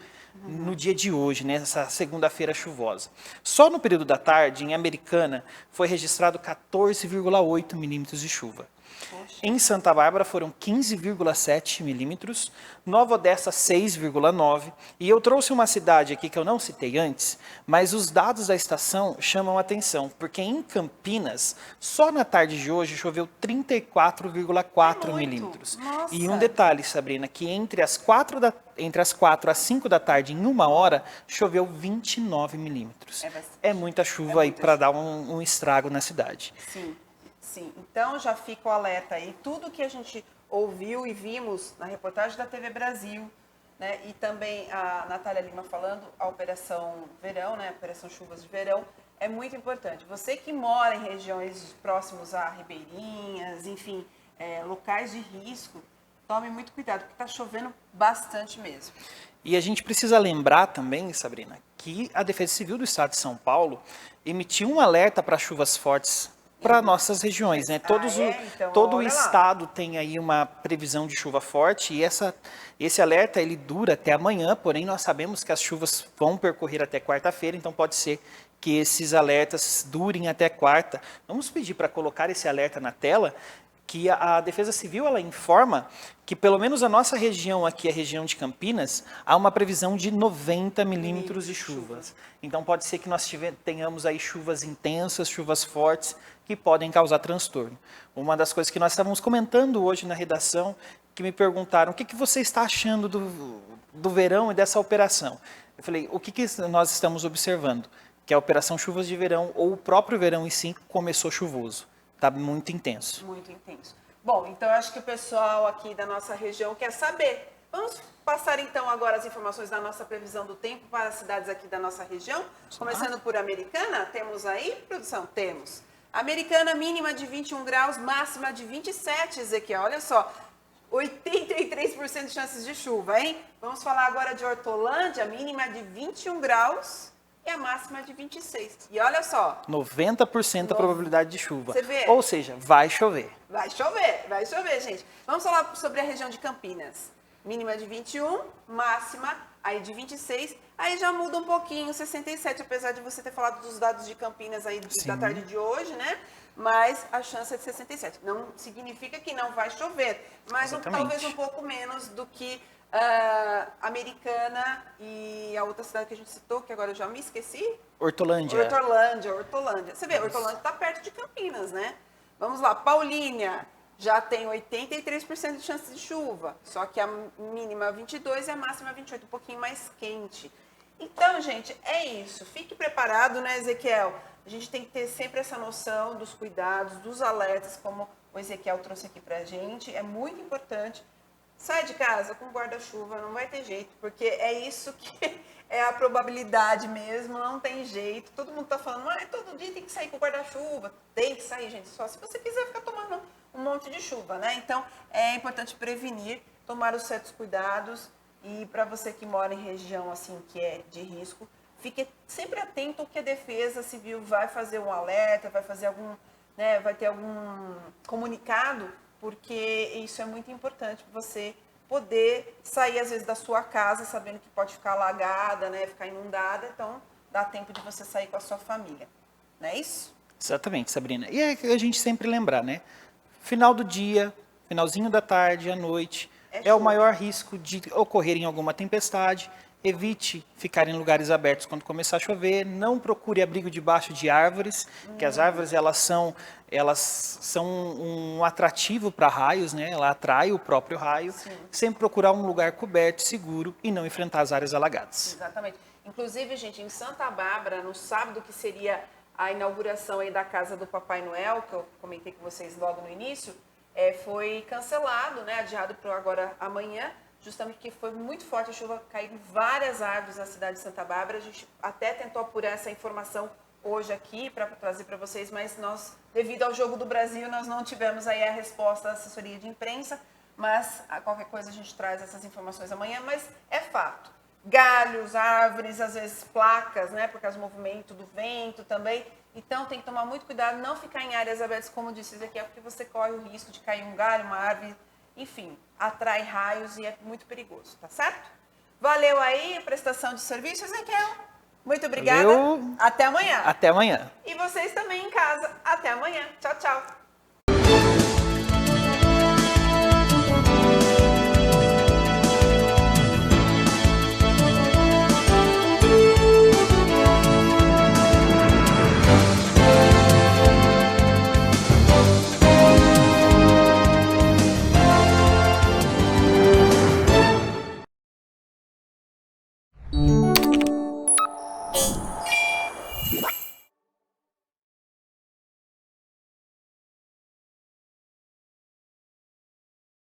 no dia de hoje, nessa segunda-feira chuvosa. Só no período da tarde, em Americana, foi registrado 14,8 milímetros de chuva. Poxa. Em Santa Bárbara foram 15,7 milímetros, Nova Odessa 6,9, e eu trouxe uma cidade aqui que eu não citei antes, mas os dados da estação chamam a atenção, porque em Campinas, só na tarde de hoje choveu 34,4 milímetros. Nossa. E um detalhe, Sabrina, que entre as 4 às 5 da tarde, em 1 hora, choveu 29 milímetros. É muita chuva aí para dar um estrago na cidade. Sim. Sim, então já fica o alerta aí, tudo que a gente ouviu e vimos na reportagem da TV Brasil, né, e também a Natália Lima falando, a Operação Verão, né, a Operação Chuvas de Verão, é muito importante. Você que mora em regiões próximos a ribeirinhas, enfim, locais de risco, tome muito cuidado, porque está chovendo bastante mesmo. E a gente precisa lembrar também, Sabrina, que a Defesa Civil do Estado de São Paulo emitiu um alerta para chuvas fortes para nossas regiões, né? Então, todo o estado tem aí uma previsão de chuva forte e esse alerta ele dura até amanhã, porém nós sabemos que as chuvas vão percorrer até quarta-feira, então pode ser que esses alertas durem até quarta. Vamos pedir para colocar esse alerta na tela, que a Defesa Civil ela informa que pelo menos a nossa região aqui, a região de Campinas, há uma previsão de 90 milímetros de chuvas. Então pode ser que nós tenhamos aí chuvas intensas, chuvas fortes, que podem causar transtorno. Uma das coisas que nós estávamos comentando hoje na redação, que me perguntaram, o que você está achando do verão e dessa operação? Eu falei, o que nós estamos observando? Que a Operação Chuvas de Verão, ou o próprio verão em si, começou chuvoso. Está muito intenso. Muito intenso. Bom, então eu acho que o pessoal aqui da nossa região quer saber. Vamos passar então agora as informações da nossa previsão do tempo para as cidades aqui da nossa região. Começando por Americana, temos aí, produção? Temos. Americana mínima de 21 graus, máxima de 27, Ezequiel. Olha só, 83% de chances de chuva, hein? Vamos falar agora de Hortolândia, mínima de 21 graus. E a máxima de 26. E olha só. 90% a probabilidade de chuva. Você vê? Ou seja, vai chover. Vai chover, gente. Vamos falar sobre a região de Campinas. Mínima de 21, máxima aí de 26. Aí já muda um pouquinho, 67, apesar de você ter falado dos dados de Campinas aí da tarde de hoje, né? Mas a chance é de 67. Não significa que não vai chover, mas talvez um pouco menos do que Americana e a outra cidade que a gente citou, que agora eu já me esqueci. Hortolândia. Você vê, Hortolândia está perto de Campinas, né? Vamos lá, Paulínia já tem 83% de chance de chuva, só que a mínima 22 e a máxima 28, um pouquinho mais quente. Então, gente, é isso. Fique preparado, né, Ezequiel? A gente tem que ter sempre essa noção dos cuidados, dos alertas, como o Ezequiel trouxe aqui pra gente. É muito importante. Sai de casa com guarda-chuva, não vai ter jeito, porque é isso que é a probabilidade mesmo, não tem jeito. Todo mundo tá falando, todo dia tem que sair com guarda-chuva. Tem que sair, gente, só se você quiser ficar tomando um monte de chuva, né? Então, é importante prevenir, tomar os certos cuidados. E para você que mora em região assim que é de risco, fique sempre atento ao que a Defesa Civil vai fazer um alerta, vai fazer vai ter algum comunicado, porque isso é muito importante para você poder sair às vezes da sua casa sabendo que pode ficar alagada, né, ficar inundada, então dá tempo de você sair com a sua família. Não é isso? Exatamente, Sabrina. E é que a gente sempre lembrar, né? Final do dia, finalzinho da tarde, à noite, é o maior risco de ocorrer em alguma tempestade. Evite ficar em lugares abertos quando começar a chover. Não procure abrigo debaixo de árvores, que as árvores elas são um atrativo para raios, né? Ela atrai o próprio raio. Sim. Sempre procurar um lugar coberto, seguro e não enfrentar as áreas alagadas. Exatamente. Inclusive, gente, em Santa Bárbara, no sábado que seria a inauguração aí da casa do Papai Noel, que eu comentei com vocês logo no início, foi cancelado, né? Adiado para agora amanhã. Justamente porque foi muito forte a chuva, caíram várias árvores na cidade de Santa Bárbara. A gente até tentou apurar essa informação hoje aqui para trazer para vocês, mas nós, devido ao jogo do Brasil, nós não tivemos aí a resposta da assessoria de imprensa, mas qualquer coisa a gente traz essas informações amanhã, mas é fato. Galhos, árvores, às vezes placas, né, por causa do movimento do vento também. Então tem que tomar muito cuidado, não ficar em áreas abertas, como disse Ezequiel, porque você corre o risco de cair um galho, uma árvore, enfim, atrai raios e é muito perigoso, tá certo? Valeu aí a prestação de serviço, Ezequiel. Muito obrigada. Valeu. Até amanhã. Até amanhã. E vocês também em casa. Até amanhã. Tchau, tchau.